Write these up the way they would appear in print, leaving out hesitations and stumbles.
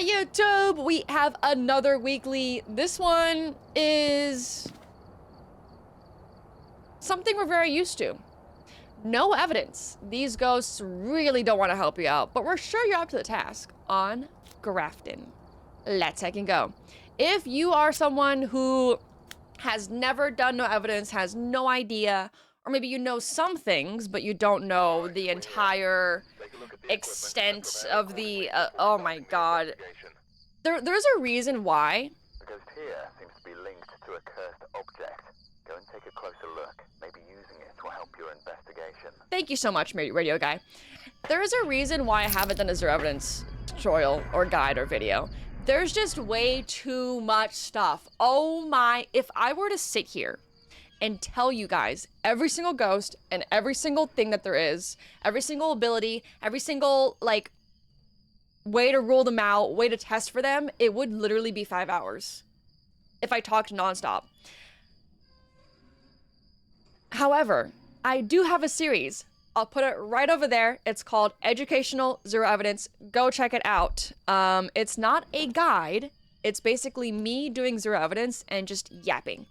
Hi YouTube! We have another weekly. This one is something we're very used to. No evidence. These ghosts really don't want to help you out, but we're sure you're up to the task on Grafton. Let's heck and go. If you are someone who has never done no evidence, has no idea, or maybe you know some things, but you don't know the entire extent of the, oh my god. There's a reason why. The ghost here seems to be linked to a cursed object. Go and take a closer look. Maybe using it will help your investigation. Thank you so much, radio guy. There is a reason why I haven't done a zero evidence tutorial or guide or video. There's just way too much stuff. Oh my, if I were to sit here and tell you guys every single ghost and every single thing that there is, every single ability, every single, like, way to rule them out, way to test for them, it would literally be 5 hours if I talked nonstop. However, I do have a series. I'll put it right over there. It's called Educational Zero Evidence. Go check it out. It's not a guide. It's basically me doing zero evidence and just yapping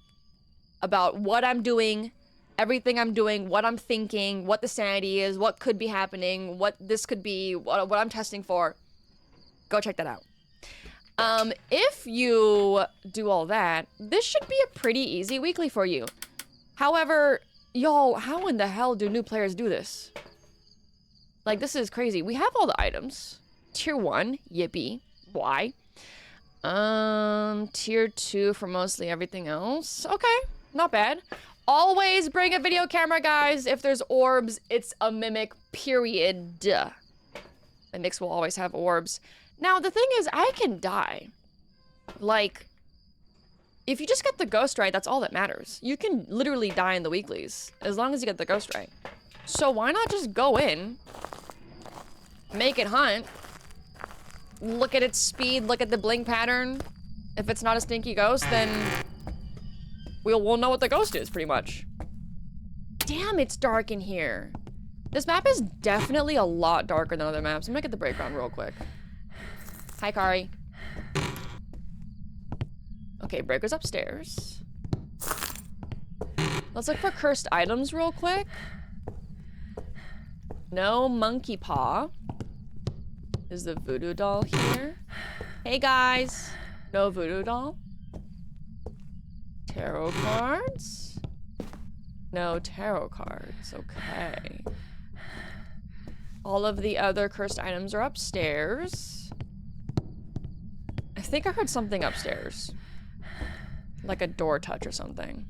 about what I'm doing, everything I'm doing, what I'm thinking, what the sanity is, what could be happening, what this could be, what I'm testing for. Go check that out. If you do all that, this should be a pretty easy weekly for you. However, yo, how in the hell do new players do this? Like, this is crazy. We have all the items. Tier 1, yippee. Why? Tier 2 for mostly everything else. Okay, not bad. Always bring a video camera, guys. If there's orbs, it's a mimic, period. Mimics will always have orbs. Now, the thing is, I can die. Like, if you just get the ghost right, that's all that matters. You can literally die in the weeklies, as long as you get the ghost right. So why not just go in, make it hunt, look at its speed, look at the blink pattern. If it's not a stinky ghost, then we'll know what the ghost is, pretty much. Damn, it's dark in here. This map is definitely a lot darker than other maps. I'm gonna get the breakground real quick. Hi, Kari. Okay, breaker's upstairs. Let's look for cursed items real quick. No monkey paw. Is the voodoo doll here? Hey guys. No voodoo doll. Tarot cards. No tarot cards. Okay. All of the other cursed items are upstairs. I think I heard something upstairs. Like a door touch or something.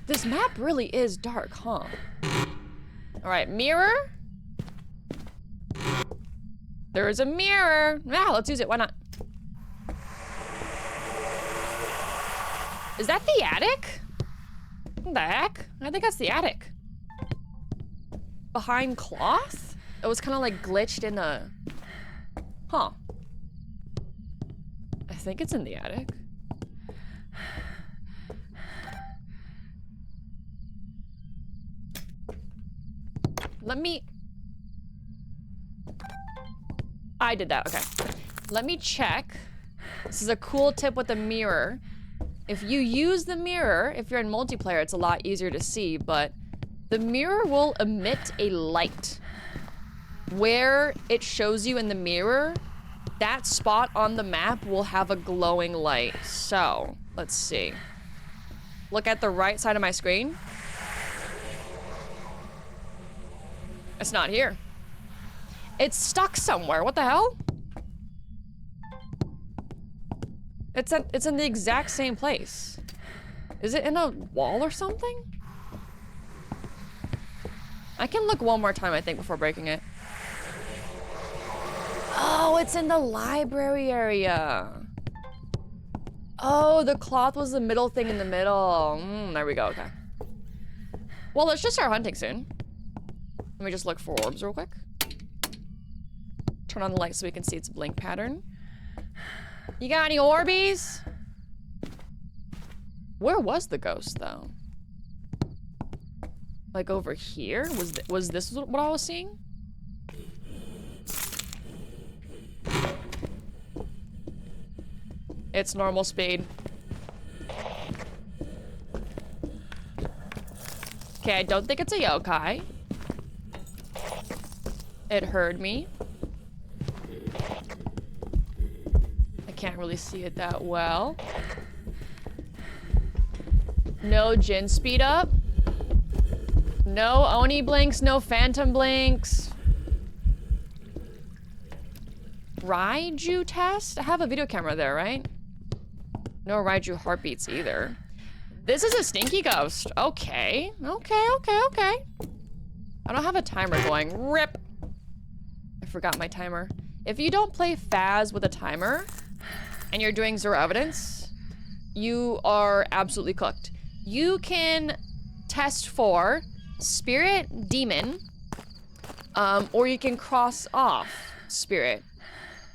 This map really is dark, huh? Alright, mirror. There is a mirror. Yeah, let's use it. Why not? Is that the attic? What the heck? I think that's the attic. Behind cloth? It was kind of like glitched in a... Huh. I think it's in the attic. Let me... I did that, okay. Let me check. This is a cool tip with the mirror. If you use the mirror, if you're in multiplayer, it's a lot easier to see, but the mirror will emit a light. Where it shows you in the mirror, that spot on the map will have a glowing light. So, let's see. Look at the right side of my screen. It's not here. It's stuck somewhere. What the hell? It's in the exact same place. Is it in a wall or something? I can look one more time, I think, before breaking it. Oh, it's in the library area. Oh, the cloth was the middle thing in the middle. There we go, okay. Well, let's just start hunting soon. Let me just look for orbs real quick. Turn on the light so we can see its blink pattern. You got any Orbeez? Where was the ghost, though? Like over here? Was this what I was seeing? It's normal speed. Okay, I don't think it's a yokai. It heard me. I can't really see it that well. No Jin speed up. No Oni blinks, no Phantom blinks. Raiju test? I have a video camera there, right? No Raiju heartbeats either. This is a stinky ghost. Okay. Okay. I don't have a timer going. RIP. I forgot my timer. If you don't play Phas with a timer and you're doing zero evidence, you are absolutely cooked. You can test for spirit, demon, or you can cross off spirit.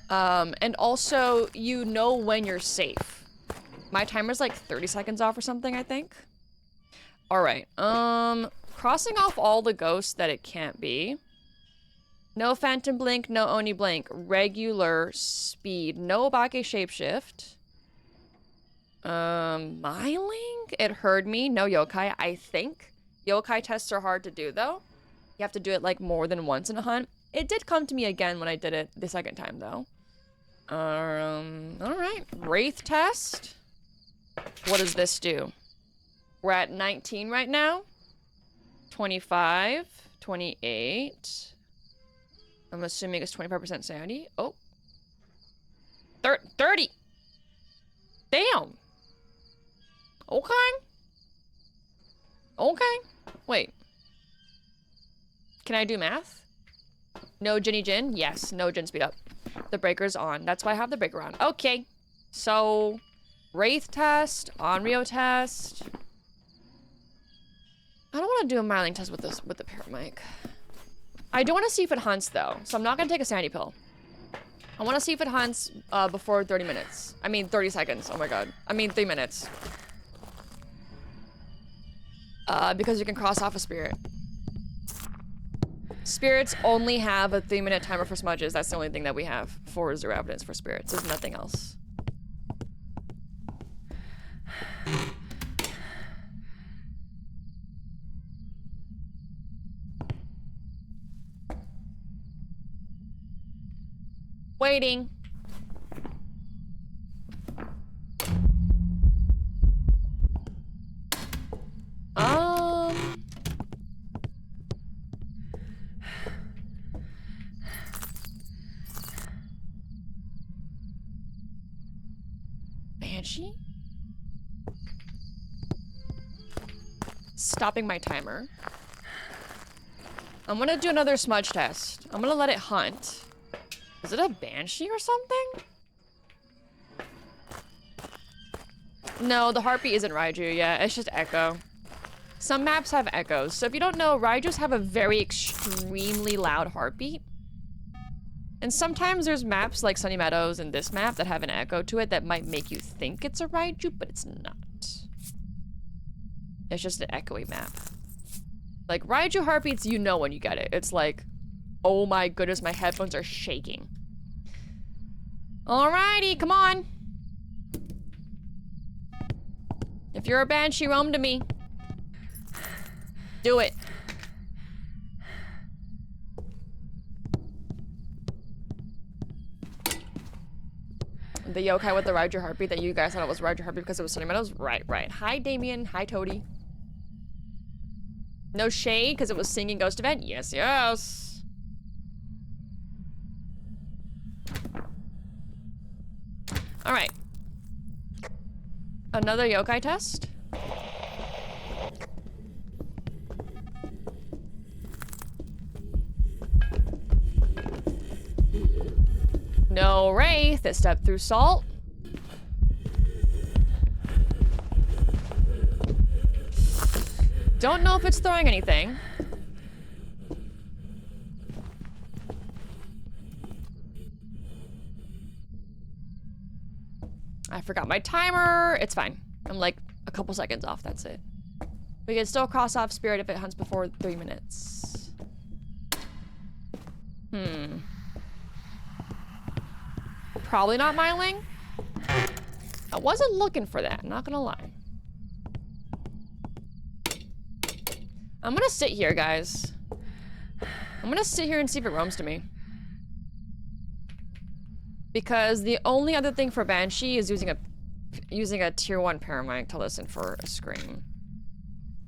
And also, you know when you're safe. My timer's like 30 seconds off or something, I think. All right, crossing off all the ghosts that it can't be. No Phantom Blink, no Oni Blink. Regular speed, no Obake Shapeshift. Myling? It heard me, no Yokai, I think. Yokai tests are hard to do, though. You have to do it, like, more than once in a hunt. It did come to me again when I did it the second time, though. Alright. Wraith test. What does this do? We're at 19 right now. 25. 28. I'm assuming it's 25% sanity. Oh. 30! Damn! Okay. Okay. Wait. Can I do math? No Ginny Jin? Yes, no Jin speed up. The breaker's on. That's why I have the breaker on. Okay. So, Wraith test, Onryo test. I don't want to do a Myling test with the paramic. I do want to see if it hunts though, so I'm not gonna take a sanity pill. I want to see if it hunts before 30 minutes. I mean 30 seconds. Oh my god. I mean 3 minutes. Because you can cross off a spirit. Spirits only have a 3-minute timer for smudges. That's the only thing that we have for zero evidence for spirits. There's nothing else. Waiting. Banshee? Stopping my timer. I'm gonna do another smudge test. I'm gonna let it hunt. Is it a banshee or something? No, the heartbeat isn't Raiju yet. It's just echo. Some maps have echoes. So if you don't know, Raijus have a very extremely loud heartbeat. And sometimes there's maps like Sunny Meadows and this map that have an echo to it that might make you think it's a Raiju, but it's not. It's just an echoey map. Like, Raiju heartbeats, you know when you get it. It's like, oh my goodness, my headphones are shaking. Alrighty, come on. If you're a banshee, roam to me. Do it. The yokai with the Raiju heartbeat that you guys thought it was Raiju heartbeat because it was Sunny Meadows? Right. Hi, Damien. Hi, Toady. No shade because it was singing Ghost Event? Yes. Alright. Another yokai test? No wraith that stepped through salt. Don't know if it's throwing anything. I forgot my timer. It's fine. I'm like a couple seconds off, that's it. We can still cross off spirit if it hunts before 3 minutes. Probably not Myling. I wasn't looking for that, not gonna lie. I'm gonna sit here, guys. I'm gonna sit here and see if it roams to me. Because the only other thing for Banshee is using a tier 1 paramedic to listen for a scream.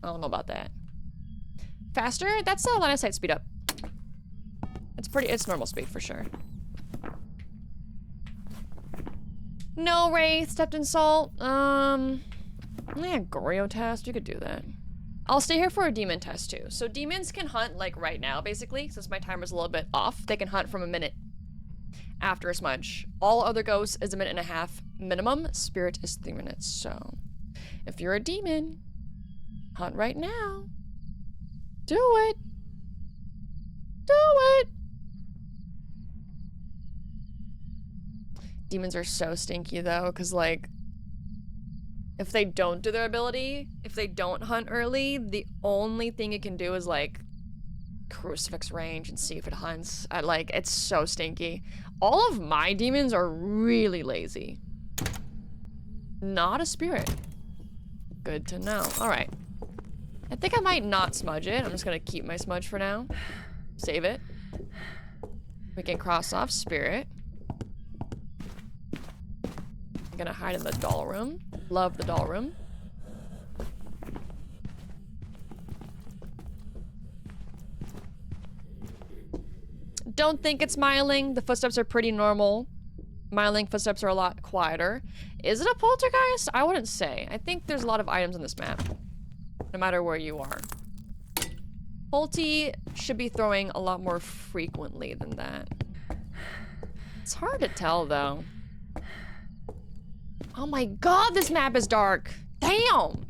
I don't know about that. Faster? That's a line of sight speed up. It's normal speed for sure. No, Wraith, stepped in salt. Yeah, Goryo test, you could do that. I'll stay here for a demon test too. So demons can hunt like right now, basically, since my timer's a little bit off. They can hunt from a minute after a smudge. All other ghosts is a minute and a half minimum. Spirit is 3 minutes. So if you're a demon, hunt right now. Do it. Do it. Demons are so stinky though, because like, if they don't do their ability, if they don't hunt early, the only thing it can do is like crucifix range and see if it hunts. It's so stinky. All of my demons are really lazy. Not a spirit. Good to know. All right. I think I might not smudge it. I'm just gonna keep my smudge for now. Save it. We can cross off spirit. I'm gonna hide in the doll room. Love the doll room. Don't think it's Myling. The footsteps are pretty normal. Myling footsteps are a lot quieter. Is it a poltergeist? I wouldn't say. I think there's a lot of items on this map, no matter where you are. Polty should be throwing a lot more frequently than that. It's hard to tell, though. Oh my god, this map is dark. Damn!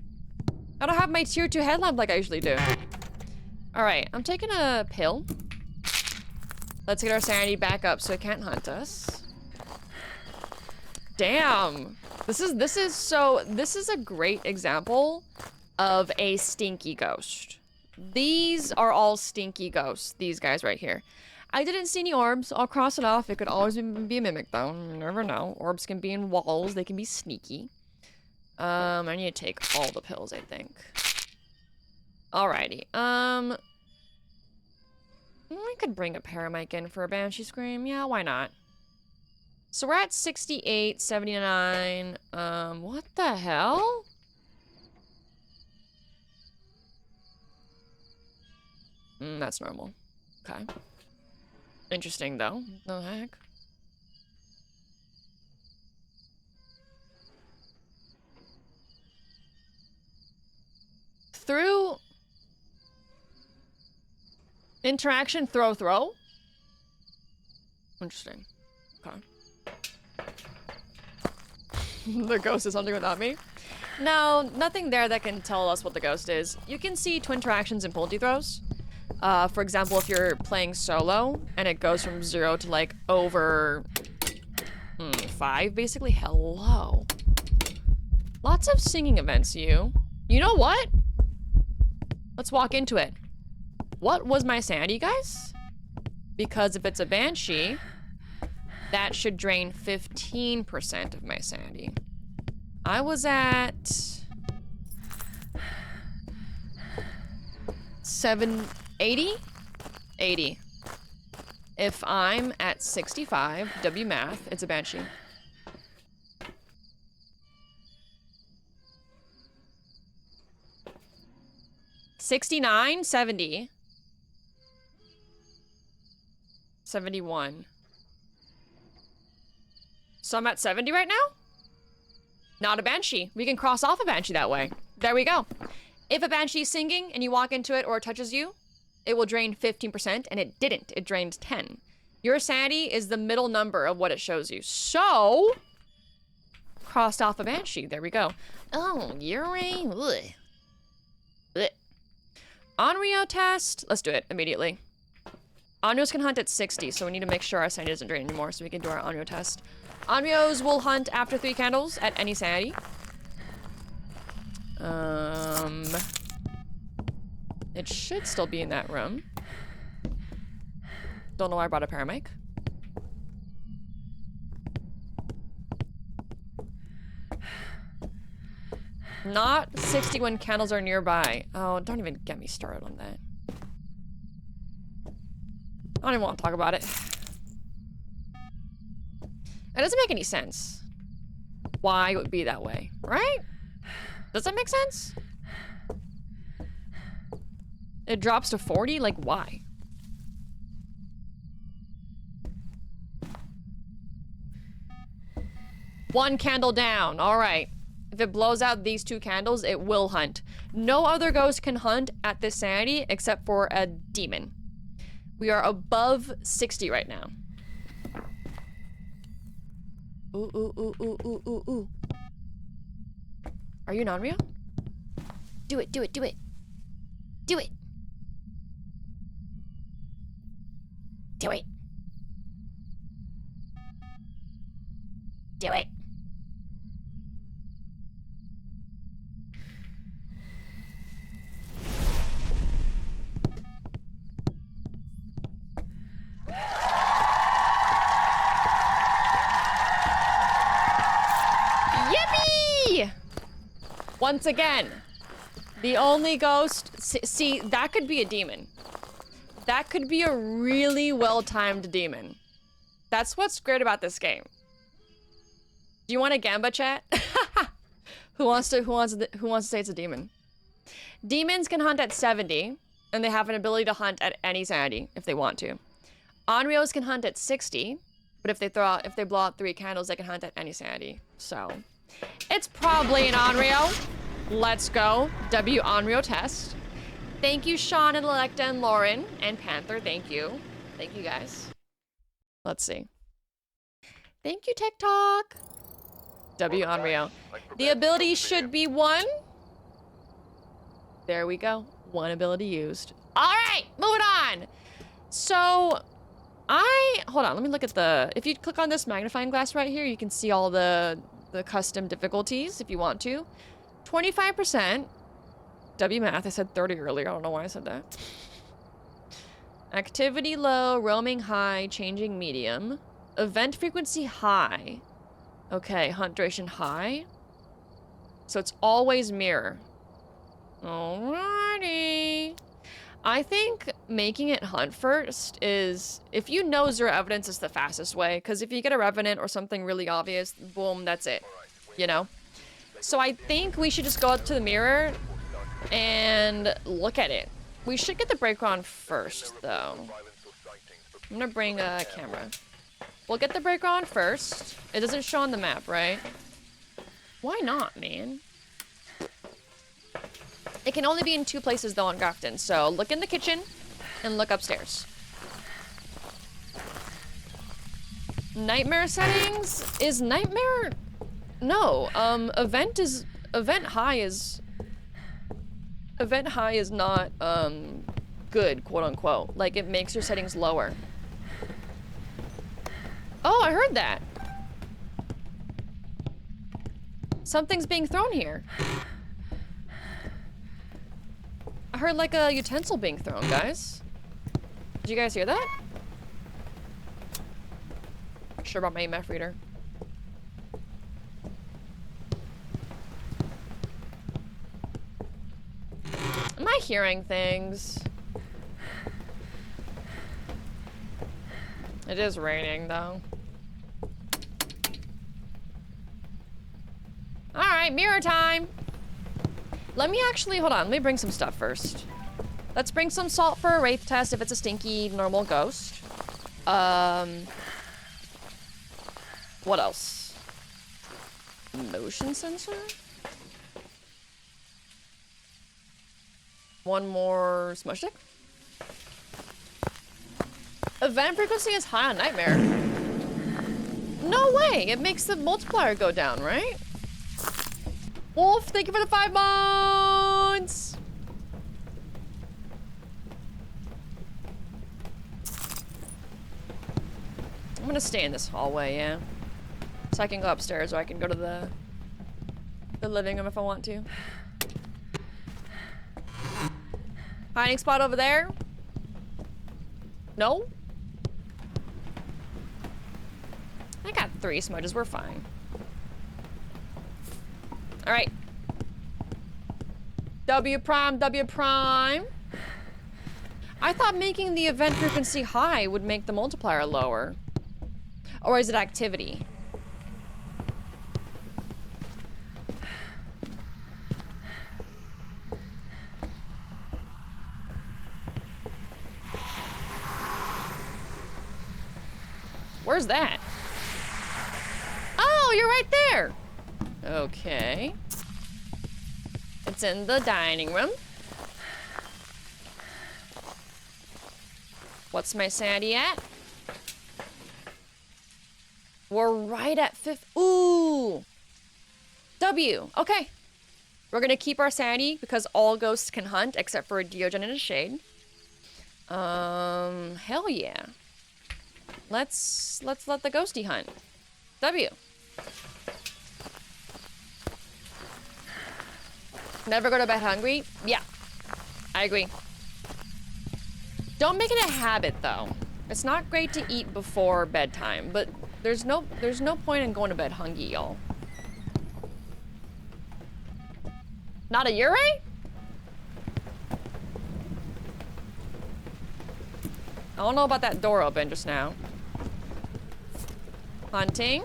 I don't have my tier 2 headlamp like I usually do. Alright, I'm taking a pill. Let's get our sanity back up so it can't hunt us. Damn! This is a great example of a stinky ghost. These are all stinky ghosts, these guys right here. I didn't see any orbs. I'll cross it off. It could always be a mimic, though. You never know. Orbs can be in walls. They can be sneaky. I need to take all the pills, I think. Alrighty. We could bring a paramedic in for a Banshee Scream. Yeah, why not? So we're at 68, 79. What the hell? That's normal. Okay. Interesting, though. The heck? Through interaction, throw. Interesting. Okay. The ghost is hunting without me? No, nothing there that can tell us what the ghost is. You can see twin interactions in Polty throws. For example, if you're playing solo and it goes from 0 to like over 5, basically. Hello. Lots of singing events, you. You know what? Let's walk into it. What was my sanity, guys? Because if it's a Banshee, that should drain 15% of my sanity. I was at 80? 80. If I'm at 65, W math, it's a Banshee. $69, 70. 71. So I'm at 70 right now? Not a Banshee. We can cross off a Banshee that way. There we go. If a Banshee is singing and you walk into it or it touches you, it will drain 15%, and it didn't. It drained 10. Your sanity is the middle number of what it shows you. So, crossed off a Banshee. There we go. Oh, you're a... Onryo test. Let's do it immediately. Onryos can hunt at 60, so we need to make sure our sanity doesn't drain anymore so we can do our Onryo test. Onryos will hunt after 3 candles at any sanity. It should still be in that room. Don't know why I brought a paramedic. Not 60 when candles are nearby. Oh, don't even get me started on that. I don't even want to talk about it. It doesn't make any sense. Why it would be that way, right? Does that make sense? It drops to 40? Like, why? One candle down. All right. If it blows out these 2 candles, it will hunt. No other ghost can hunt at this sanity except for a demon. We are above 60 right now. Ooh, ooh, ooh, ooh, ooh, ooh, ooh. Are you non-real? Do it, do it, do it. Do it. Do it. Do it. Yippee! Once again, the only ghost... See, that could be a demon. That could be a really well-timed demon. That's what's great about this game. Do you want a Gamba chat? Who wants to say it's a demon? Demons can hunt at 70, and they have an ability to hunt at any sanity if they want to. Onryos can hunt at 60, but if they blow out 3 candles, they can hunt at any sanity. So, it's probably an Onryo. Let's go. W Onryo test. Thank you, Sean and Electa and Lauren and Panther. Thank you. Thank you, guys. Let's see. Thank you, TikTok. W Onryo. The ability should be 1. There we go. 1 ability used. All right, moving on. So, hold on, let me look at the, if you click on this magnifying glass right here, you can see all the custom difficulties if you want to. 25%. W math, I said 30 earlier. I don't know why I said that. Activity low, roaming high, changing medium. Event frequency high. Okay, hunt duration high. So it's always mirror. Alrighty. I think making it hunt first is, if you know zero evidence, is the fastest way. Because if you get a revenant or something really obvious, boom, that's it. You know? So I think we should just go up to the mirror and look at it. We should get the breaker on first, though. I'm gonna bring a camera. We'll get the breaker on first. It doesn't show on the map, right? Why not, man? It can only be in 2 places, though, on Grafton. So look in the kitchen and look upstairs. Nightmare settings? Is nightmare? No. Event high is not, good, quote unquote. Like, it makes your settings lower. Oh, I heard that. Something's being thrown here. I heard like a utensil being thrown, guys. Did you guys hear that? Sure about my EMF reader. Am I hearing things? It is raining, though. Alright, mirror time! Let me actually, hold on, let me bring some stuff first. Let's bring some salt for a wraith test if it's a stinky, normal ghost. What else? Motion sensor? One more smudge stick? Event frequency is high on Nightmare. No way! It makes the multiplier go down, right? Wolf, thank you for the 5 months! I'm gonna stay in this hallway, yeah. So I can go upstairs or I can go to the living room if I want to. Hiding spot over there? No? I got 3 smudges, we're fine. Alright. W prime, W prime. I thought making the event frequency high would make the multiplier lower. Or is it activity? Where's that? Oh, you're right there. Okay. It's in the dining room. What's my sanity at? We're right at 5th. Ooh. W. Okay. We're gonna keep our sanity because all ghosts can hunt except for a Diogen and a Shade. Hell yeah. Let's let the ghosty hunt. W. Never go to bed hungry? Yeah. I agree. Don't make it a habit though. It's not great to eat before bedtime, but there's no point in going to bed hungry, y'all. Not a Yurei? I don't know about that door open just now. Hunting.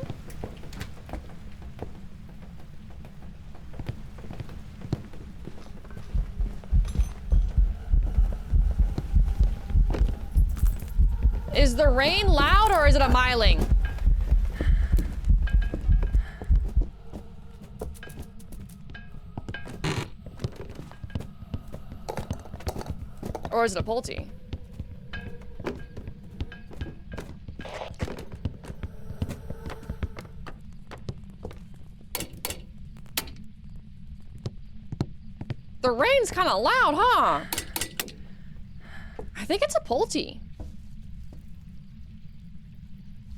Is the rain loud or is it a miling? Or is it a Pulte? The rain's kind of loud, huh? I think it's a Pulte.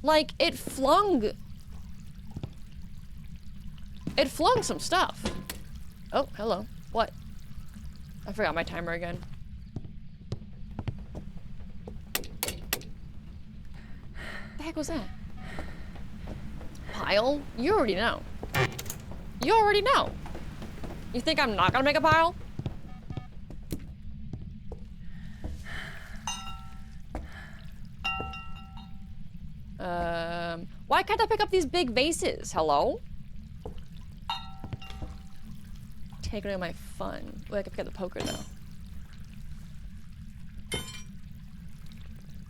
Like, it flung some stuff. Oh, hello. What? I forgot my timer again. The heck was that? Pile? You already know. You already know. You think I'm not gonna make a pile? Why can't I pick up these big vases? Hello? Take away my fun. Oh, I can pick up the poker though.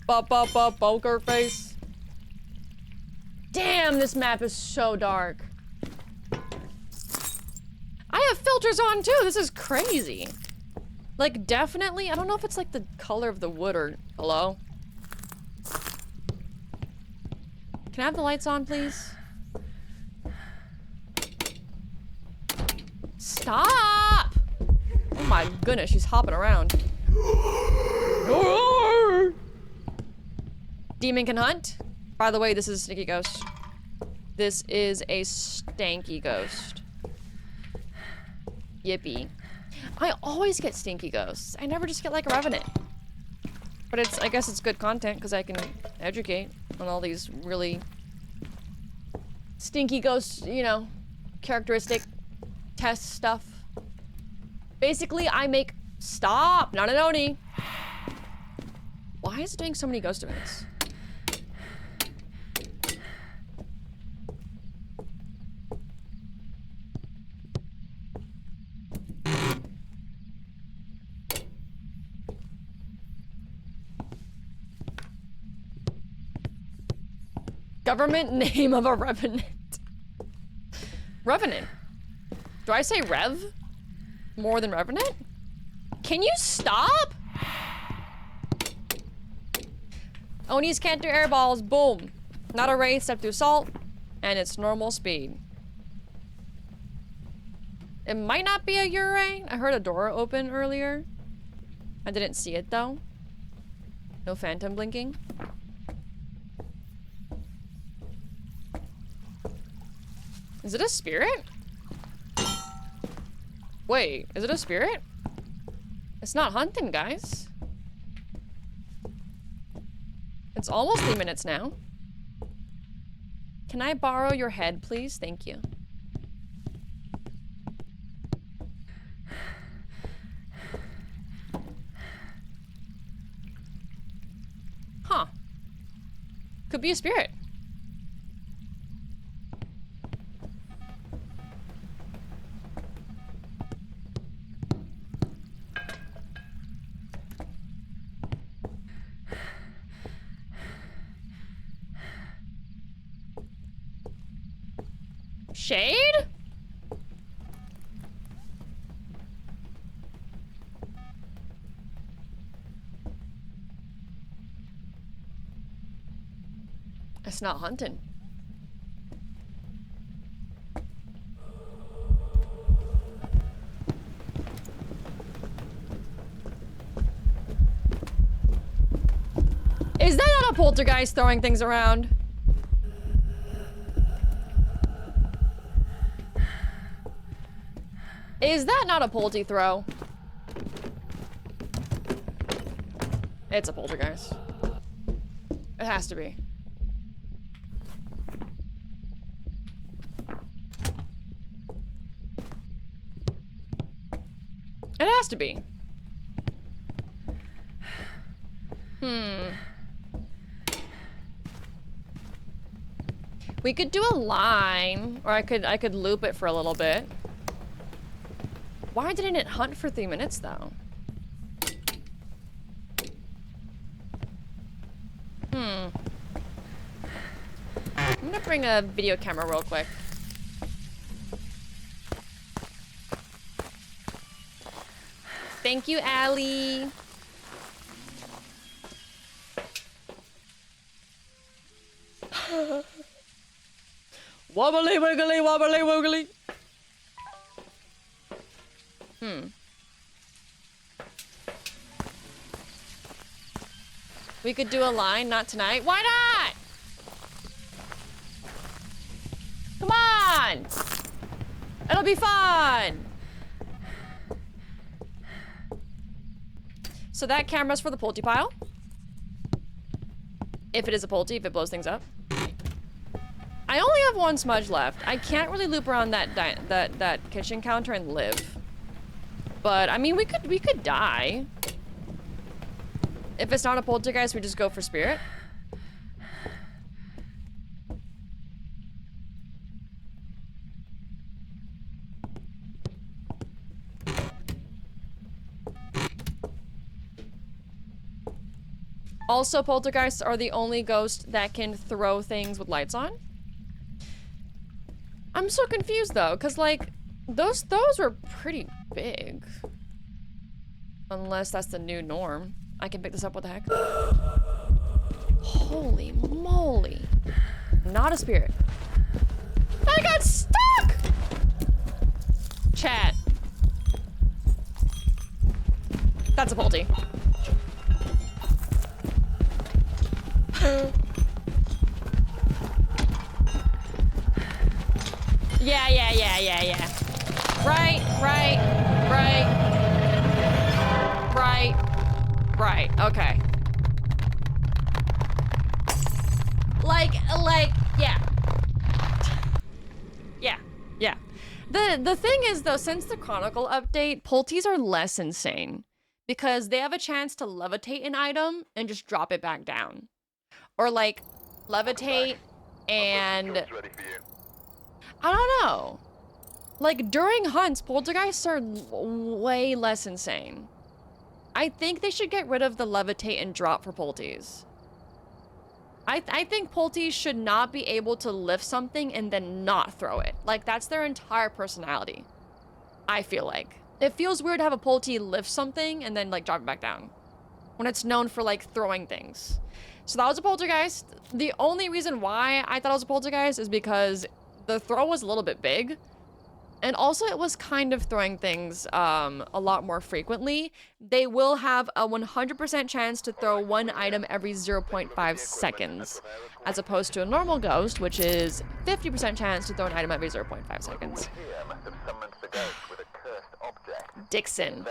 Poker face. Damn, this map is so dark. I have filters on too. This is crazy. Like, definitely, I don't know if it's like the color of the wood or, hello? Can I have the lights on, please? Stop! Oh my goodness, she's hopping around. Demon can hunt. By the way, this is a sneaky ghost. This is a stanky ghost. Yippee. I always get stinky ghosts. I never just get like a revenant. But I guess it's good content because I can educate on all these really stinky ghost, you know, characteristic test stuff. Basically, I make stop, not an Oni. Why is it doing so many ghost events? Government name of a revenant. Revenant. Do I say Rev? More than Revenant? Can you stop? Onis can't do air balls. Boom. Not a wraith, step through salt. And it's normal speed. It might not be a Yurei. I heard a door open earlier. I didn't see it though. No phantom blinking. Is it a spirit? Wait, is it a spirit? It's not hunting, guys. It's almost 3 minutes now. Can I borrow your head, please? Thank you. Huh. Could be a spirit. Shade? It's not hunting. Is that not a poltergeist throwing things around? Is that not a polty throw? It's a poltergeist. It has to be. It has to be. We could do a line, or I could loop it for a little bit. Why didn't it hunt for 3 minutes though? I'm gonna bring a video camera real quick. Thank you, Allie. Wobbly wiggly, wobbly wiggly. We could do a line, not tonight. Why not? Come on! It'll be fun! So that camera's for the polty pile. If it is a polty, if it blows things up. I only have one smudge left. I can't really loop around that kitchen counter and live. But I mean, we could die. If it's not a poltergeist, we just go for spirit. Also, poltergeists are the only ghost that can throw things with lights on. I'm so confused though, cause like those were pretty big. Unless that's the new norm. I can pick this up, what the heck? Holy moly. Not a spirit. I got stuck! Chat. That's a polty. Yeah. Right, okay. Like, yeah. Yeah. The thing is though, since the Chronicle update, polties are less insane. Because they have a chance to levitate an item and just drop it back down. Or like, levitate and... I don't know. Like, during hunts, poltergeists are way less insane. I think they should get rid of the levitate and drop for polties. I think polties should not be able to lift something and then not throw it. Like, that's their entire personality. I feel like. It feels weird to have a polty lift something and then, like, drop it back down. When it's known for, like, throwing things. So that was a poltergeist. The only reason why I thought it was a poltergeist is because the throw was a little bit big. And also it was kind of throwing things a lot more frequently. They will have a 100% chance to throw one item every 0.5 seconds. As opposed to a normal ghost, which is 50% chance to throw an item every 0.5 seconds. Dixon.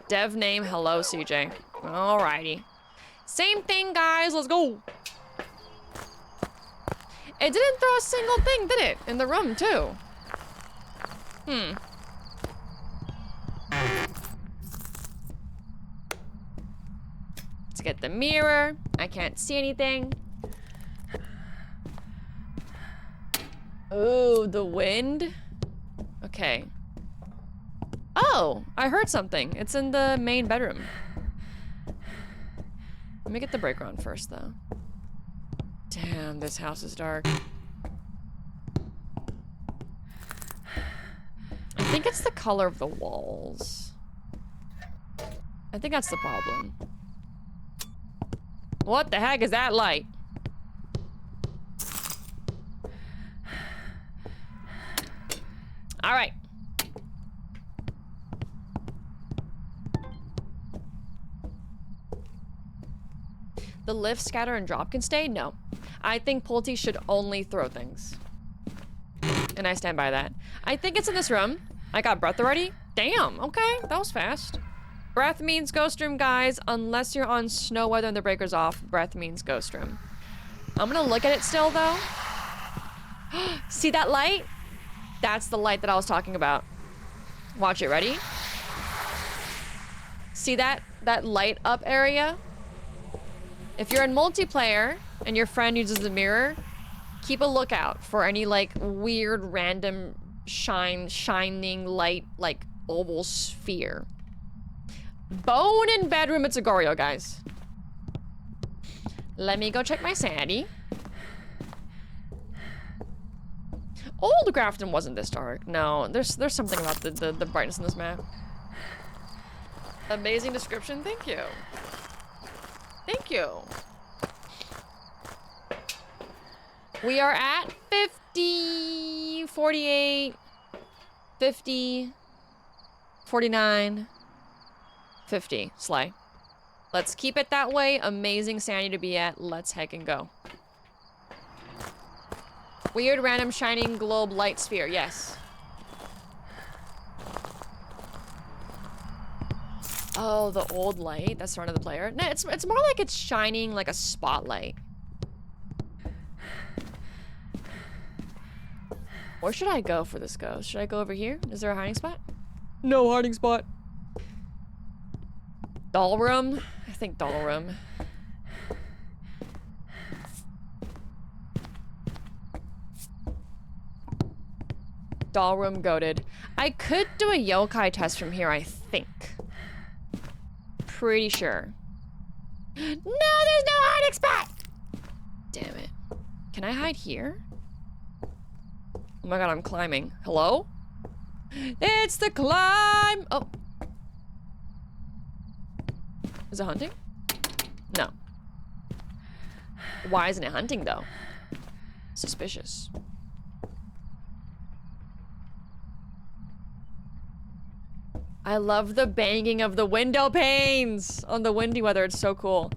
Dev name, hello, CJ. Alrighty. Same thing, guys. Let's go. It didn't throw a single thing, did it? In the room, too. Let's get the mirror. I can't see anything. Oh, the wind. Okay. Oh, I heard something. It's in the main bedroom. Let me get the breaker on first, though. Damn, this house is dark. I think it's the color of the walls. I think that's the problem. What the heck is that light? All right. The lift, scatter, and drop can stay? No. I think Pulte should only throw things. And I stand by that. I think it's in this room. I got breath already? Damn, okay, that was fast. Breath means ghost room, guys. Unless you're on snow weather and the breaker's off, breath means ghost room. I'm gonna look at it still, though. See that light? That's the light that I was talking about. Watch it, ready? See that light up area? If you're in multiplayer and your friend uses the mirror, keep a lookout for any like weird random shining light like oval sphere. Bone in bedroom, it's a Gorio, guys. Let me go check my sanity. Old Grafton wasn't this dark. No, there's something about the brightness in this map. Amazing description, thank you. Thank you. We are at 50, 48, 50, 49, 50. Slay. Let's keep it that way. Amazing sanity to be at. Let's heck and go. Weird random shining globe light sphere. Yes. Oh, the old light that's front of the player. No, it's more like it's shining like a spotlight. Where should I go for this ghost? Should I go over here? Is there a hiding spot? No hiding spot. Doll room? I think doll room. Doll room goated. I could do a yokai test from here, I think. Pretty sure. No, there's no hiding spot! Damn it. Can I hide here? Oh my god, I'm climbing. Hello? It's the climb! Oh. Is it hunting? No. Why isn't it hunting, though? Suspicious. I love the banging of the window panes on the windy weather. It's so cool.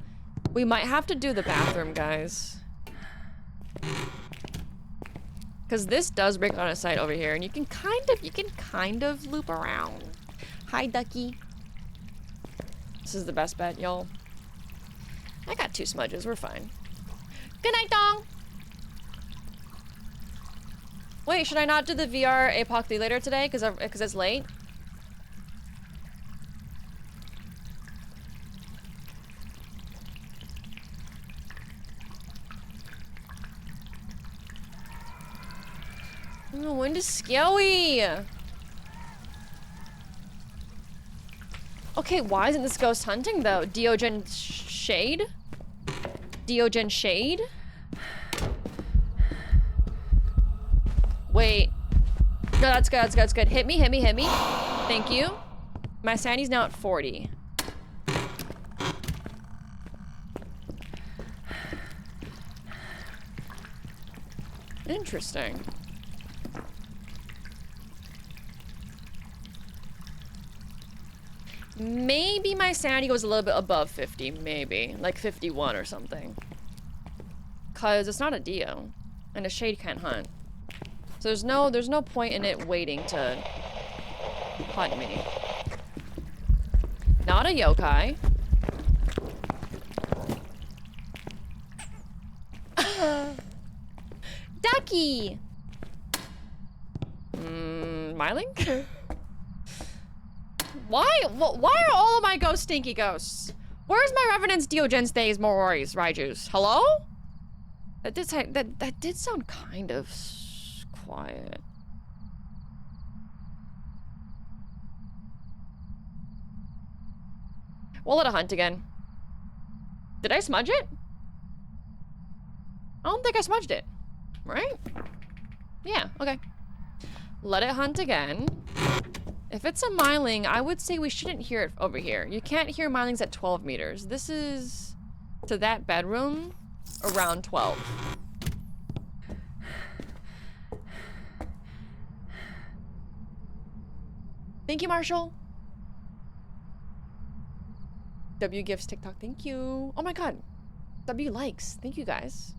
We might have to do the bathroom, guys. Because this does break on a sight over here, and you can kind of loop around. Hi, ducky. This is the best bet, y'all. I got 2 smudges. We're fine. Good night, dong. Wait, should I not do the VR APOC later today? Because it's late. Oh, wind is scary. Okay, why isn't this ghost hunting though? Diogen shade? Diogen shade? Wait. No, that's good, that's good. Hit me. Thank you. My sanity's now at 40. Interesting. Maybe my sanity goes a little bit above 50, maybe. Like 51 or something. Cause it's not a Dio. And a shade can't hunt. So there's no point in it waiting to hunt me. Not a yokai. Ducky! Myling? Why are all of my ghosts stinky ghosts? Where's my Revenants, Diogens, Days, Mororis, Raijus? Hello? That did sound kind of quiet. We'll let it hunt again. Did I smudge it? I don't think I smudged it. Right? Yeah, okay. Let it hunt again. If it's a Myling, I would say we shouldn't hear it over here. You can't hear Mylings at 12 meters. This is to that bedroom around 12. Thank you, Marshall. W gives TikTok. Thank you. Oh my god. W likes. Thank you, guys.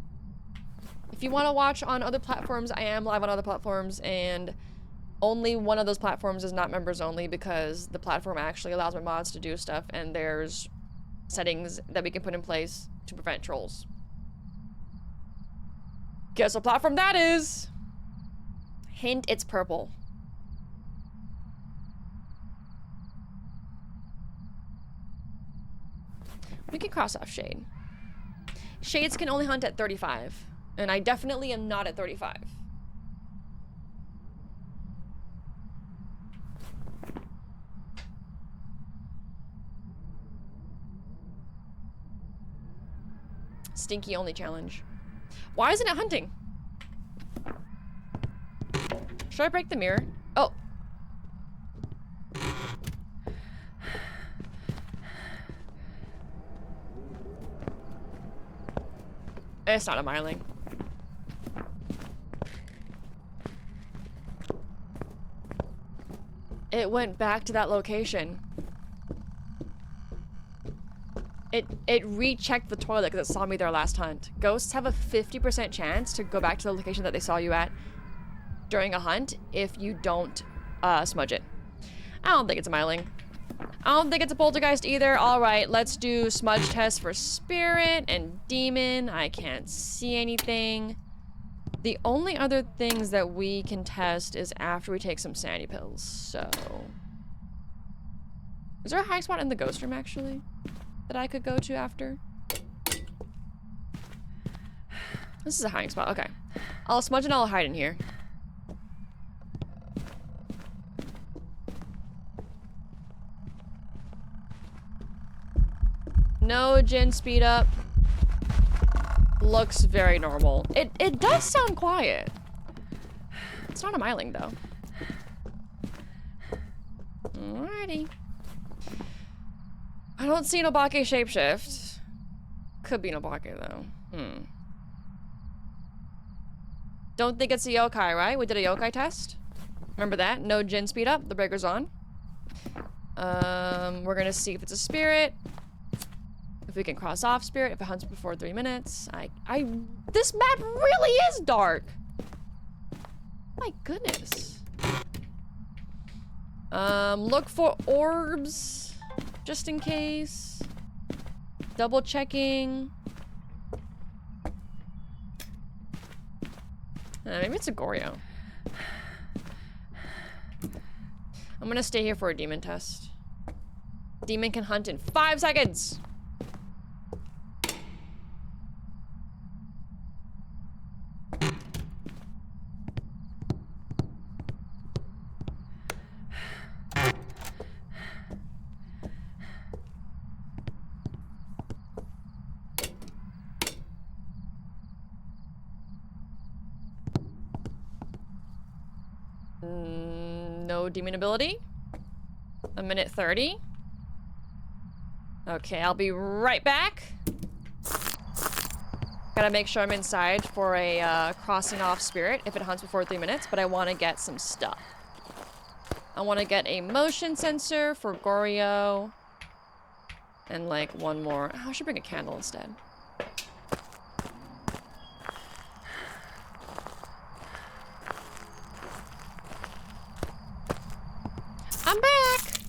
If you want to watch on other platforms, I am live on other platforms, and only one of those platforms is not members only because the platform actually allows my mods to do stuff, and there's settings that we can put in place to prevent trolls. Guess what platform that is? Hint, it's purple. We can cross off Shade. Shades can only hunt at 35, and I definitely am not at 35. Stinky only challenge. Why isn't it hunting? Should I break the mirror? Oh. It's not a Myling. It went back to that location. It rechecked the toilet because it saw me there last hunt. Ghosts have a 50% chance to go back to the location that they saw you at during a hunt if you don't smudge it. I don't think it's a Myling. I don't think it's a poltergeist either. All right, let's do smudge test for spirit and demon. I can't see anything. The only other things that we can test is after we take some sanity pills, so. Is there a high spot in the ghost room actually that I could go to after? This is a hiding spot, okay. I'll smudge and I'll hide in here. No Jin speed up. Looks very normal. It does sound quiet. It's not a Myling though. Alrighty. I don't see an Obake shapeshift. Could be an Obake though. Don't think it's a yokai, right? We did a yokai test. Remember that? No Jin speed up. The breaker's on. We're gonna see if it's a spirit. If we can cross off spirit, if it hunts before 3 minutes. This map really is dark. My goodness. Look for orbs, just in case. Double checking. Maybe it's a Goryo. I'm gonna stay here for a demon test. Demon can hunt in 5 seconds. No demon ability. 1:30. Okay, I'll be right back. Gotta make sure I'm inside for a crossing off spirit if it hunts before 3 minutes, but I want to get some stuff. I want to get a motion sensor for Goryo. And like one more. Oh, I should bring a candle instead. I'm back!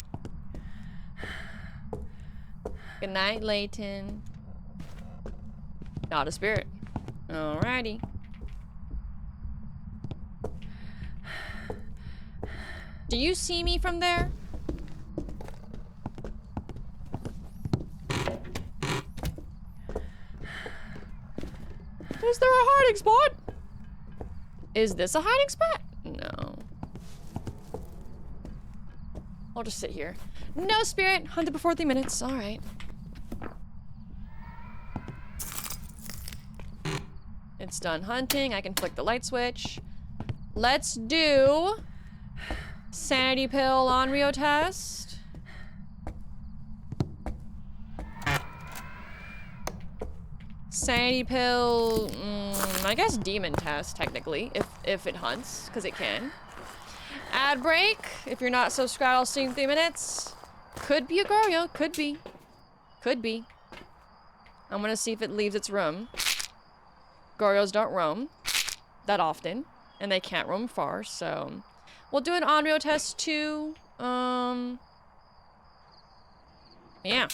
Good night, Layton. Not a spirit. Alrighty. Do you see me from there? Is there a hiding spot? Is this a hiding spot? No. I'll just sit here. No spirit. Hunted before 3 minutes. All right. It's done hunting. I can flick the light switch. Let's do sanity pill on Rio test. Sanity pill, I guess demon test, technically, if it hunts, because it can. Ad break, if you're not subscribed, I'll stream 3 minutes. Could be a Goryo, could be. Could be. I'm gonna see if it leaves its room. Goryos don't roam that often, and they can't roam far, so... We'll do an Onryo test too. Yeah.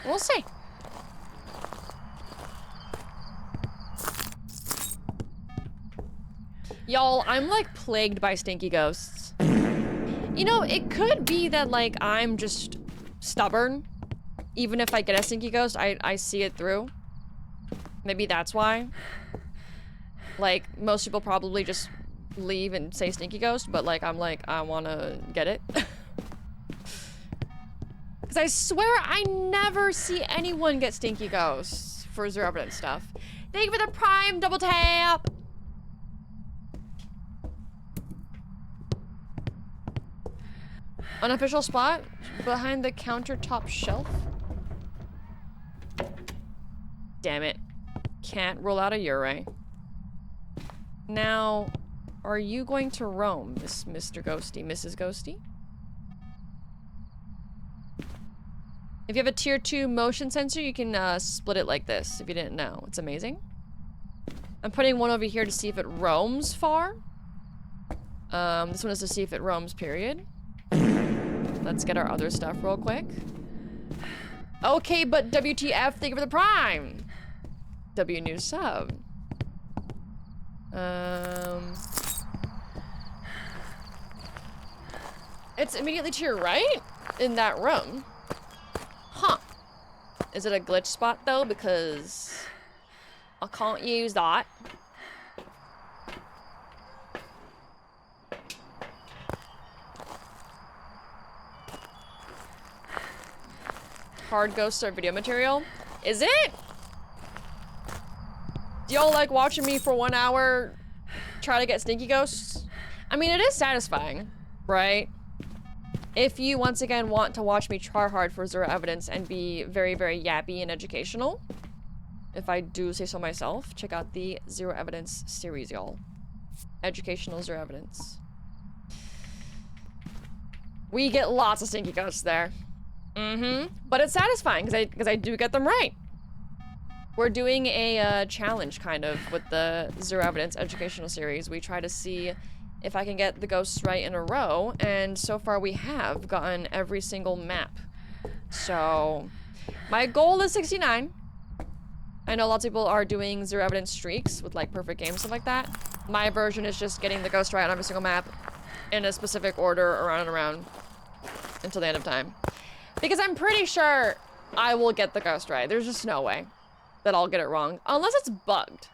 We'll see. Y'all, I'm like plagued by stinky ghosts. You know, it could be that like I'm just stubborn. Even if I get a stinky ghost, I see it through. Maybe that's why. Like, most people probably just leave and say stinky ghost, but like, I'm like, I wanna get it. Because I swear I never see anyone get stinky ghosts for Zero Evidence stuff. Thank you for the Prime double tap! Unofficial spot behind the countertop shelf. Damn it. Can't rule out a Ure. Now, are you going to roam, Mr. Ghosty, Mrs. Ghosty? If you have a tier 2 motion sensor, you can split it like this, if you didn't know. It's amazing. I'm putting one over here to see if it roams far. This one is to see if it roams, period. Let's get our other stuff real quick. Okay, but WTF, thank you for the Prime! W new sub. It's immediately to your right? In that room. Huh. Is it a glitch spot though? Because I can't use that. Hard ghost start video material? Is it? Do y'all like watching me for 1 hour try to get stinky ghosts? I mean, it is satisfying, right? If you, once again, want to watch me try hard for Zero Evidence and be very, very yappy and educational, if I do say so myself, check out the Zero Evidence series, y'all. Educational Zero Evidence. We get lots of stinky ghosts there. But it's satisfying, because I do get them right. We're doing a challenge, kind of, with the Zero Evidence educational series. We try to see if I can get the ghosts right in a row, and so far we have gotten every single map. So, my goal is 69. I know lots of people are doing Zero Evidence streaks with, like, perfect games, stuff like that. My version is just getting the ghost right on every single map in a specific order, around and around, until the end of time. Because I'm pretty sure I will get the ghost right. There's just no way that I'll get it wrong. Unless it's bugged.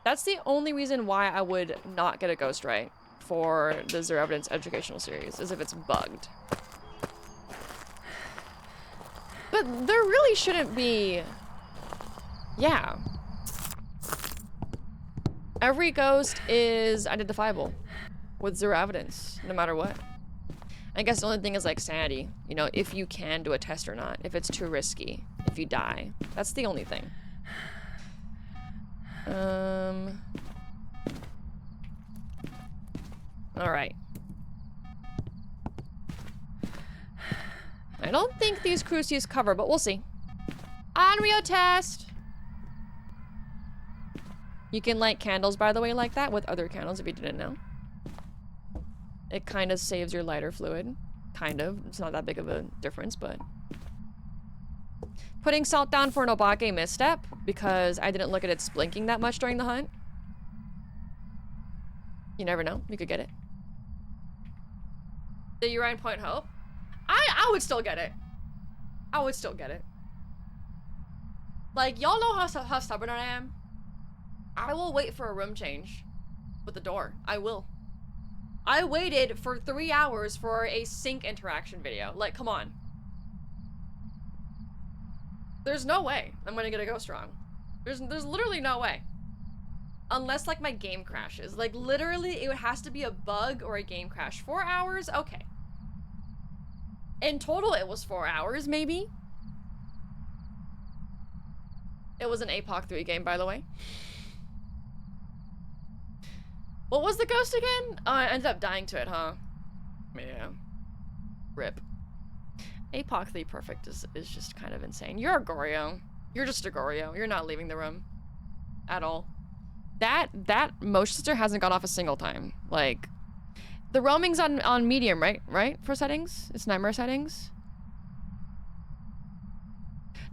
That's the only reason why I would not get a ghost right for the Zero Evidence educational series, is if it's bugged. But there really shouldn't be... Yeah. Every ghost is identifiable with Zero Evidence, no matter what. I guess the only thing is like sanity, you know, if you can do a test or not, if it's too risky, if you die. That's the only thing. Alright. I don't think these crucies cover, but we'll see. Onryo test! You can light candles, by the way, like that with other candles if you didn't know. It kind of saves your lighter fluid. kind of. It's not that big of a difference, but... Putting salt down for an Obake misstep, because I didn't look at its blinking that much during the hunt. You never know. You could get it. The urine point hope? I would still get it. I would still get it. Like, y'all know how stubborn I am? I will wait for a room change with the door. I will. I waited for 3 hours for a sync interaction video. Like, come on. There's no way I'm gonna get a ghost wrong. There's literally no way. Unless, like, my game crashes. Like, literally, it has to be a bug or a game crash. 4 hours? Okay. In total, it was 4 hours, maybe. It was an APOC 3 game, by the way. What was the ghost again? Oh, I ended up dying to it, huh? Yeah. RIP. APOC 3 perfect is just kind of insane. You're a Goryo. You're just a Goryo. You're not leaving the room. At all. That motion sensor hasn't gone off a single time. Like, the roaming's on medium, right? Right? For settings? It's nightmare settings?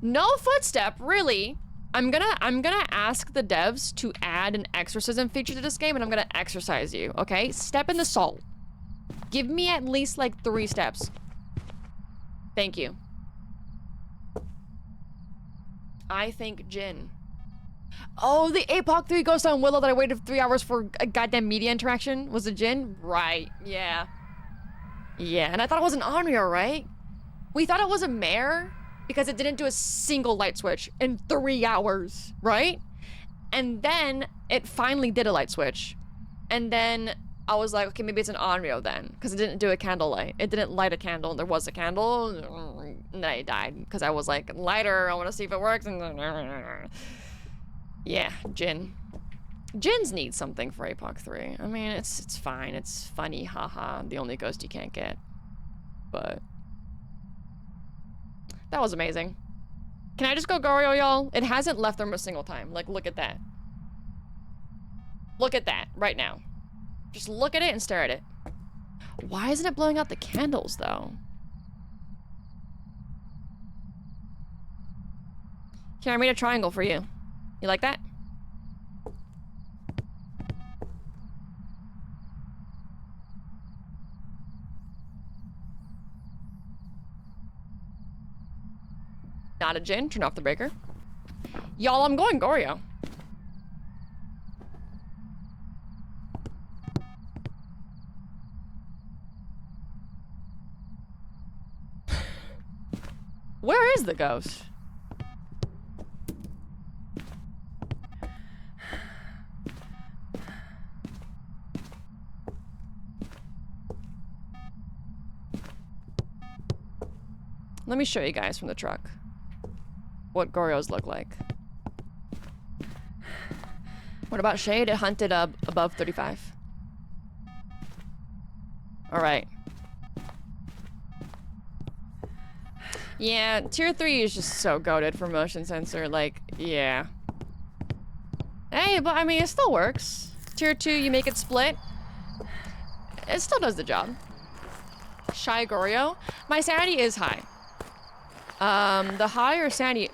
No footstep, really? I'm gonna ask the devs to add an exorcism feature to this game, and I'm gonna exorcise you, okay? Step in the salt. Give me at least, like, 3 steps. Thank you. I think Jin. Oh, the APOC 3 ghost on Willow that I waited 3 hours for a goddamn media interaction was a Jin? Right, yeah. Yeah, and I thought it was an Onryo, right? We thought it was a mare because it didn't do a single light switch in 3 hours, right? And then it finally did a light switch. And then I was like, okay, maybe it's an Onryo then, because it didn't do a candle light. It didn't light a candle, and there was a candle, and then I died, because I was like, lighter, I want to see if it works, and yeah, Jin. Jin's needs something for APOC 3. I mean, it's fine, it's funny, haha, the only ghost you can't get. But that was amazing. Can I just go Goryo, y'all? It hasn't left them a single time. Like, look at that. Look at that, right now. Just look at it and stare at it. Why isn't it blowing out the candles, though? Here, I made a triangle for you. You like that? Not a Jin. Turn off the breaker. Y'all, I'm going Goryo. Where is the ghost? Let me show you guys from the truck what Goryos look like. What about Shade? It hunted above 35. All right. Yeah, tier 3 is just so goated for motion sensor. Like, yeah. Hey, but I mean, it still works. Tier 2, you make it split. It still does the job. Shy Goryo. My sanity is high. The higher sanity...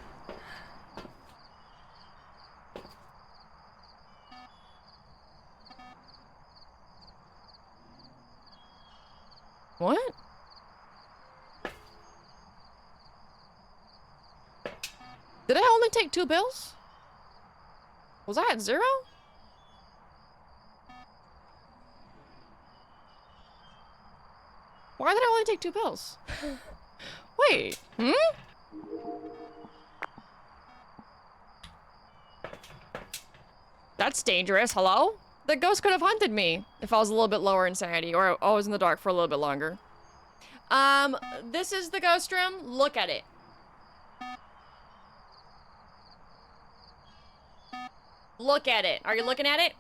What? Did I only take 2 bills? Was I at 0? Why did I only take 2 bills? Wait, That's dangerous, hello? The ghost could have hunted me if I was a little bit lower in sanity, or I was in the dark for a little bit longer. This is the ghost room. Look at it. Look at it. Are you looking at it?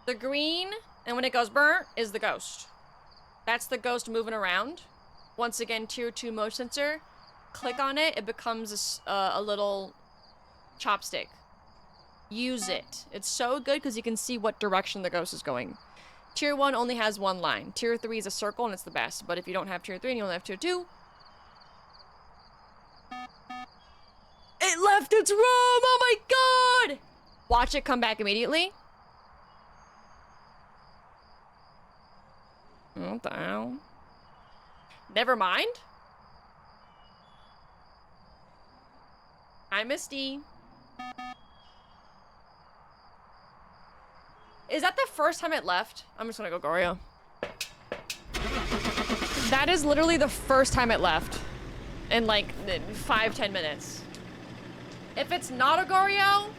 The green, and when it goes burnt, is the ghost. That's the ghost moving around. Once again, tier 2 motion sensor. Click on it, it becomes a little chopstick. Use it. It's so good because you can see what direction the ghost is going. Tier 1 only has one line. Tier 3 is a circle and it's the best. But if you don't have tier 3 and you only have tier 2... It left its room! Oh my god! Watch it come back immediately. What the hell? Never mind. Hi, Misty. Is that the first time it left? I'm just gonna go Goryo. That is literally the first time it left. In like 5-10 minutes. If it's not a Goryo,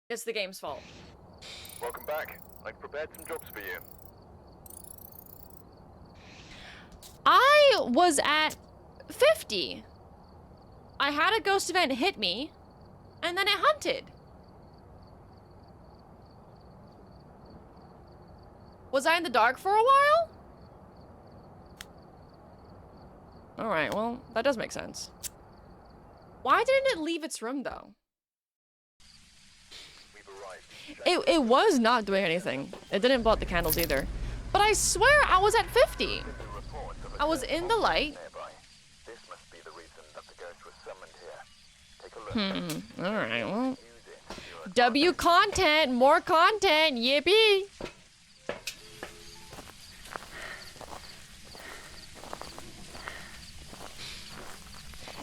it's the game's fault. Welcome back. I've prepared some jobs for you. I was at 50. I had a ghost event hit me, and then it hunted. Was I in the dark for a while? Alright, well, that does make sense. Why didn't it leave its room, though? It was not doing anything. It didn't blow out the candles either. But I swear I was at 50. I was in the light. This must be the reason that the ghost was summoned here. Take a look. Alright, well. W content, more content, yippee!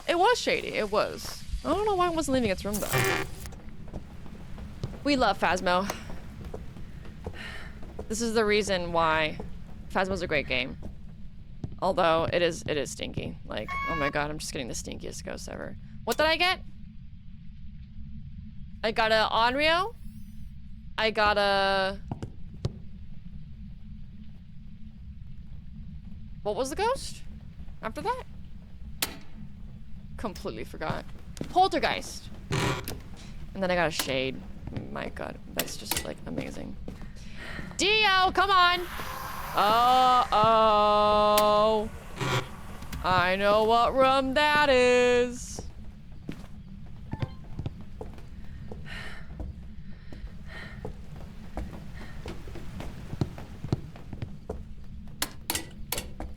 It was shady, it was. I don't know why it wasn't leaving its room though. We love Phasmo. This is the reason why Phasmo's a great game. Although it is stinky. Like, oh my god, I'm just getting the stinkiest ghost ever. What did I get? I got a Onryo. I got a... What was the ghost? After that? Completely forgot. Poltergeist. And then I got a shade. My god, that's just like amazing. Dio, come on! Uh-oh. I know what room that is.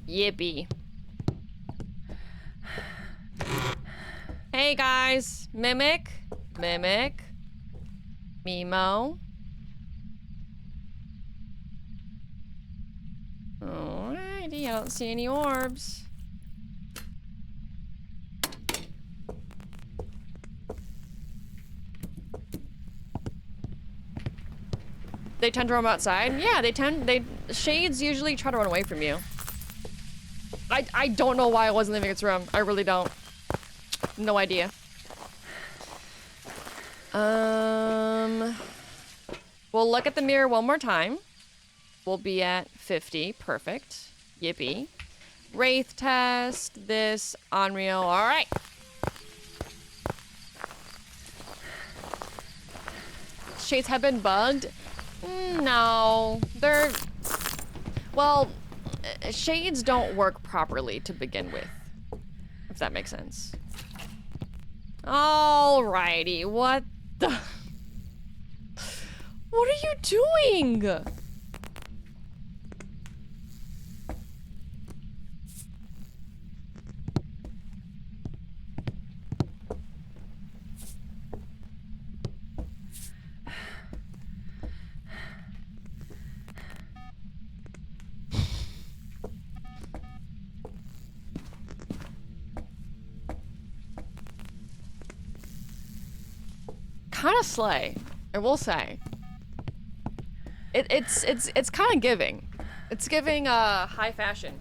Yippee. Hey guys, Mimic, Mimo. Alrighty, I don't see any orbs. They tend to roam outside? Yeah, shades usually try to run away from you. I don't know why it wasn't leaving its room. I really don't. No idea. We'll look at the mirror one more time. We'll be at 50. Perfect. Yippee. Wraith test. This. Onryo. Alright. Shades have been bugged? No. They're... Well, shades don't work properly to begin with. If that makes sense. Alrighty. What the... What are you doing? Kind of slay, I will say. It's kind of giving. It's giving high fashion.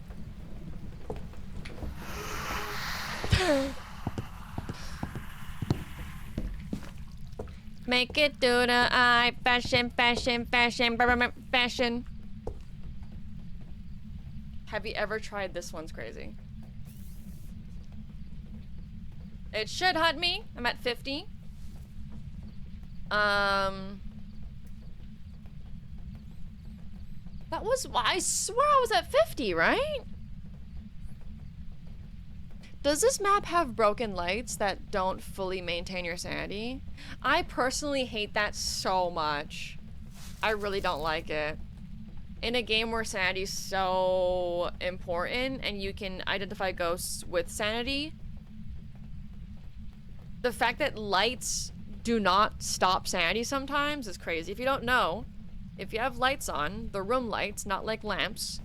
Make it through the eye, fashion, fashion, fashion, fashion. Have you ever tried this one's crazy? It should hunt me. I'm at 50. That was, I swear I was at 50, right? Does this map have broken lights that don't fully maintain your sanity? I personally hate that so much. I really don't like it. In a game where sanity is so important and you can identify ghosts with sanity, the fact that lights do not stop sanity sometimes is crazy. If you don't know, if you have lights on, the room lights, not like lamps,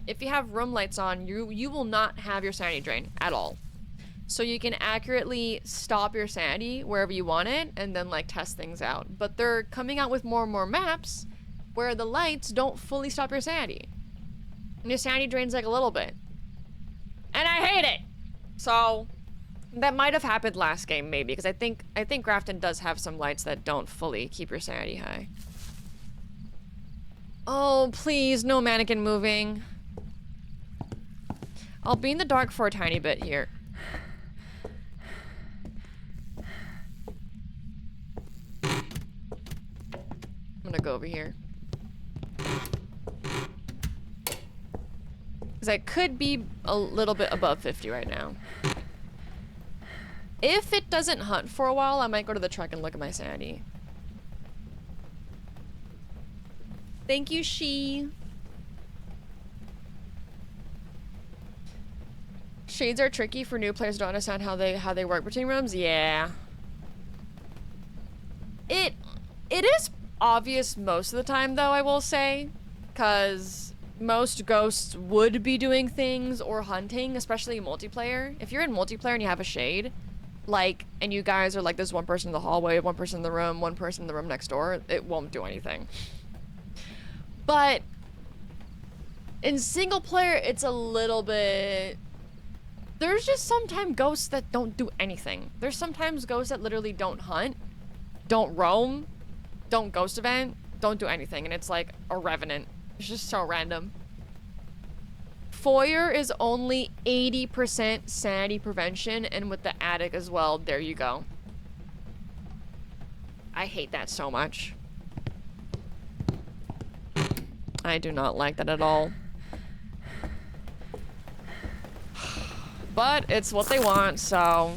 if you have room lights on, you will not have your sanity drain at all. So you can accurately stop your sanity wherever you want it and then like test things out. But they're coming out with more and more maps where the lights don't fully stop your sanity. And your sanity drains like a little bit. And I hate it! So that might have happened last game maybe, because I think Grafton does have some lights that don't fully keep your sanity high. Oh, please, no mannequin moving. I'll be in the dark for a tiny bit here. I'm gonna go over here. Because I could be a little bit above 50 right now. If it doesn't hunt for a while, I might go to the truck and look at my sanity. Thank you, She. Shades are tricky for new players who don't understand how they work between rooms. Yeah. It is obvious most of the time though, I will say, because most ghosts would be doing things or hunting, especially in multiplayer. If you're in multiplayer and you have a shade, like, and you guys are like, there's one person in the hallway, one person in the room, one person in the room next door, it won't do anything. But in single player, it's a little bit... There's just sometimes ghosts that don't do anything. There's sometimes ghosts that literally don't hunt, don't roam, don't ghost event, don't do anything, and it's like a revenant. It's just so random. Foyer is only 80% sanity prevention, and with the attic as well, there you go. I hate that so much. I do not like that at all. But it's what they want, so...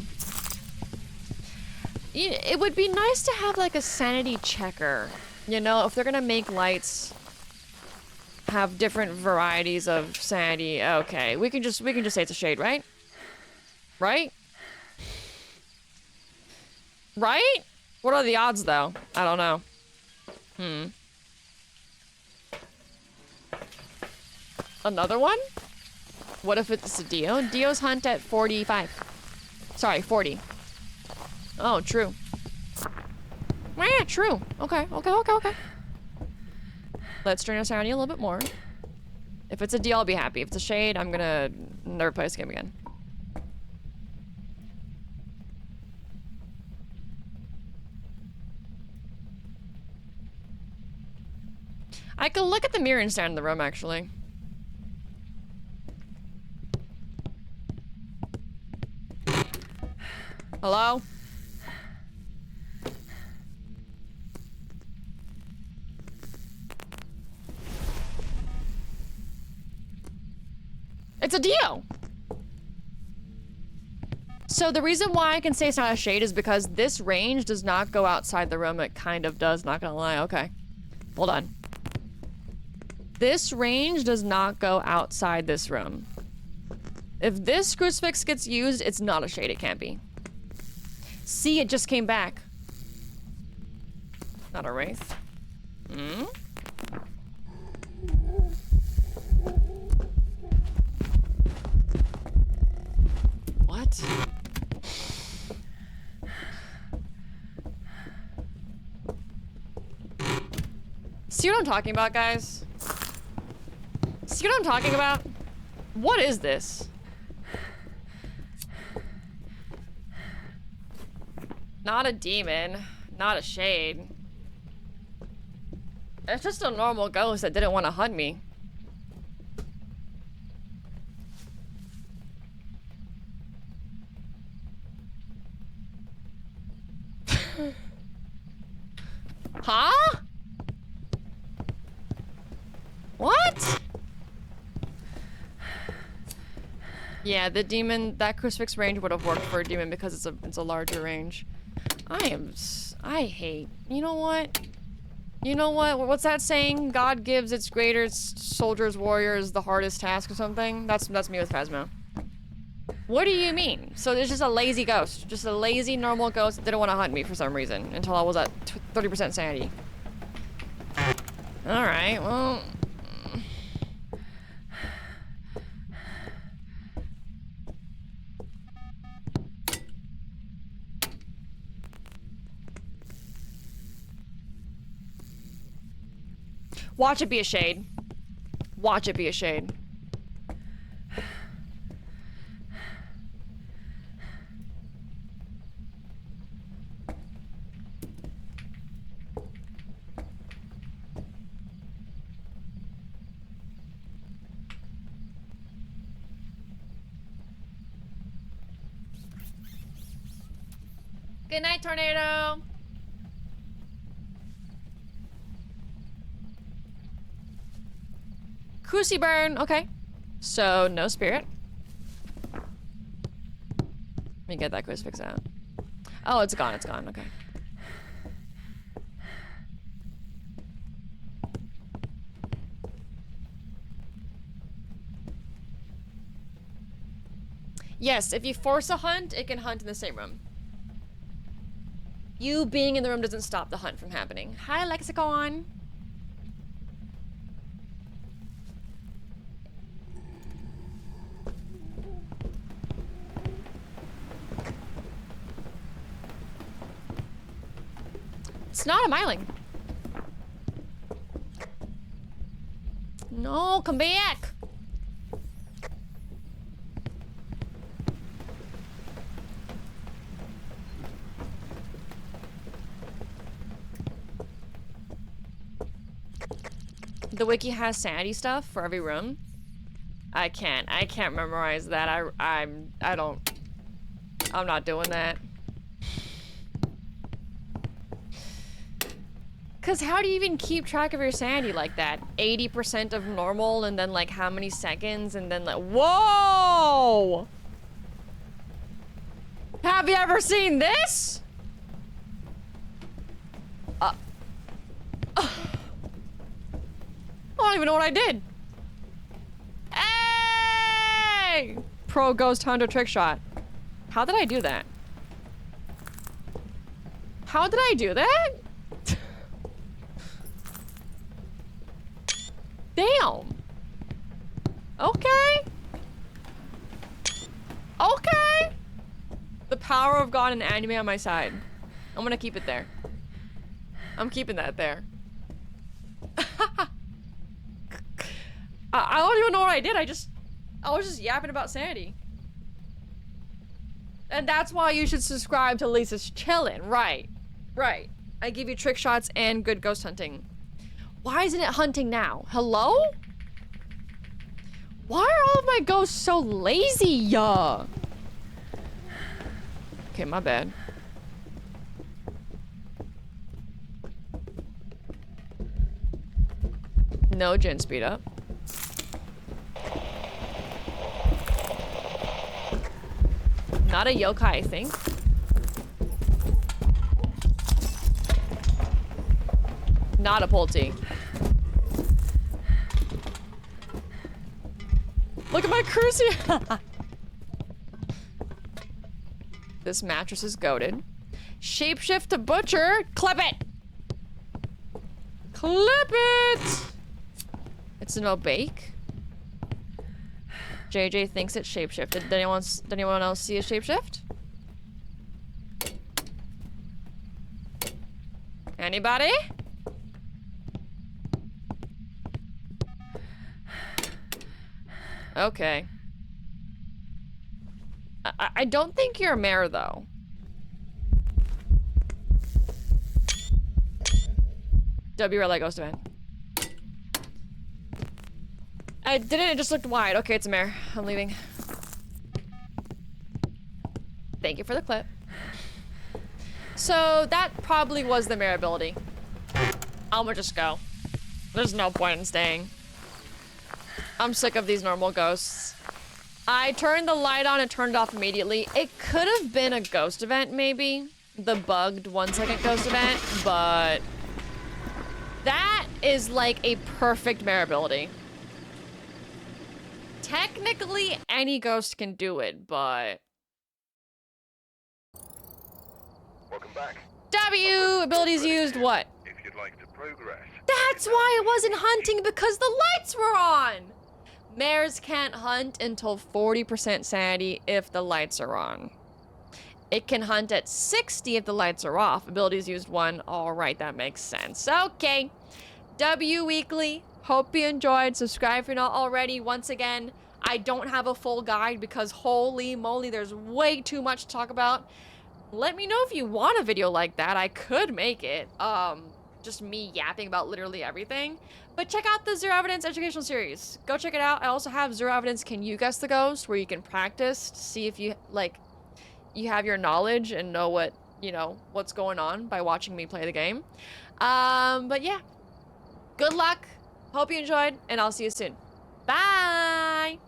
It would be nice to have like a sanity checker. You know, if they're gonna make lights have different varieties of sanity. Okay, we can just say it's a shade, right? Right? Right? What are the odds though? I don't know. Another one? What if it's a Dio? Dio's hunt at 45. Sorry, 40. Oh, true. Well, yeah, true. Okay. Let's drain our sanity a little bit more. If it's a Dio, I'll be happy. If it's a shade, I'm gonna never play this game again. I could look at the mirror and stand in the room, actually. Hello? It's a Dio! So the reason why I can say it's not a shade is because this range does not go outside the room. It kind of does, not gonna lie. Okay. Hold on. This range does not go outside this room. If this crucifix gets used, it's not a shade. It can't be. See, it just came back. Not a wraith. Hmm? What? See what I'm talking about, guys? See what I'm talking about? What is this? Not a demon, not a shade. It's just a normal ghost that didn't want to hunt me. Huh? What? Yeah, the demon, that crucifix range would have worked for a demon because it's a larger range. I hate, you know what? You know what? What's that saying? God gives its greatest soldiers, warriors, the hardest task or something? That's me with Phasmo. What do you mean? So there's just a lazy ghost. Just a lazy, normal ghost that didn't want to hunt me for some reason until I was at 30% sanity. Alright, well... Watch it be a shade. Watch it be a shade. Good night, tornado. Cruci burn, okay. So, no spirit. Let me get that crucifix out. Oh, it's gone, okay. Yes, if you force a hunt, it can hunt in the same room. You being in the room doesn't stop the hunt from happening. Hi, Lexicon. It's not a myling. No, come back. The wiki has sanity stuff for every room. I can't memorize that. I'm not doing that. Cause how do you even keep track of your sanity like that? 80% of normal and then like how many seconds and then like, whoa! Have you ever seen this? I don't even know what I did. Hey! Pro Ghost Hunter trick shot. How did I do that? How did I do that? Damn. Okay. Okay. The power of God and anime on my side. I'm gonna keep it there. I'm keeping that there. I don't even know what I did. I was just yapping about sanity. And that's why you should subscribe to Lisa's Chillin'. Right. Right. I give you trick shots and good ghost hunting. Why isn't it hunting now? Hello? Why are all of my ghosts so lazy? Okay, my bad. No gen speed up. Not a yokai, I think. Not a Pulte. Look at my cruci. This mattress is goated. Shapeshift to butcher. Clip it. Clip it. It's no bake. JJ thinks it's shapeshifted. Did anyone else see a shapeshift? Anybody? Okay. I don't think you're a mare, though. W or Legos event. I didn't, it just looked wide. Okay, it's a mare. I'm leaving. Thank you for the clip. So, that probably was the mare ability. I'ma just go. There's no point in staying. I'm sick of these normal ghosts. I turned the light on and turned it off immediately. It could have been a ghost event, maybe. The bugged 1 second ghost event, but that is like a perfect mare ability. Technically, any ghost can do it, but... Welcome back. W! Abilities used, what? If you'd like to progress. That's why I wasn't hunting, because the lights were on! Mares can't hunt until 40% sanity if the lights are on. It can hunt at 60 if the lights are off. Abilities used 1. Alright, that makes sense. Okay. W Weekly. Hope you enjoyed. Subscribe if you're not already. Once again, I don't have a full guide because holy moly, there's way too much to talk about. Let me know if you want a video like that. I could make it. Just me yapping about literally everything. But check out the Zero Evidence educational series. Go check it out. I also have Zero Evidence Can You Guess the Ghost, where you can practice to see if you, like, you have your knowledge and know what, you know, what's going on by watching me play the game. But yeah. Good luck. Hope you enjoyed, and I'll see you soon. Bye!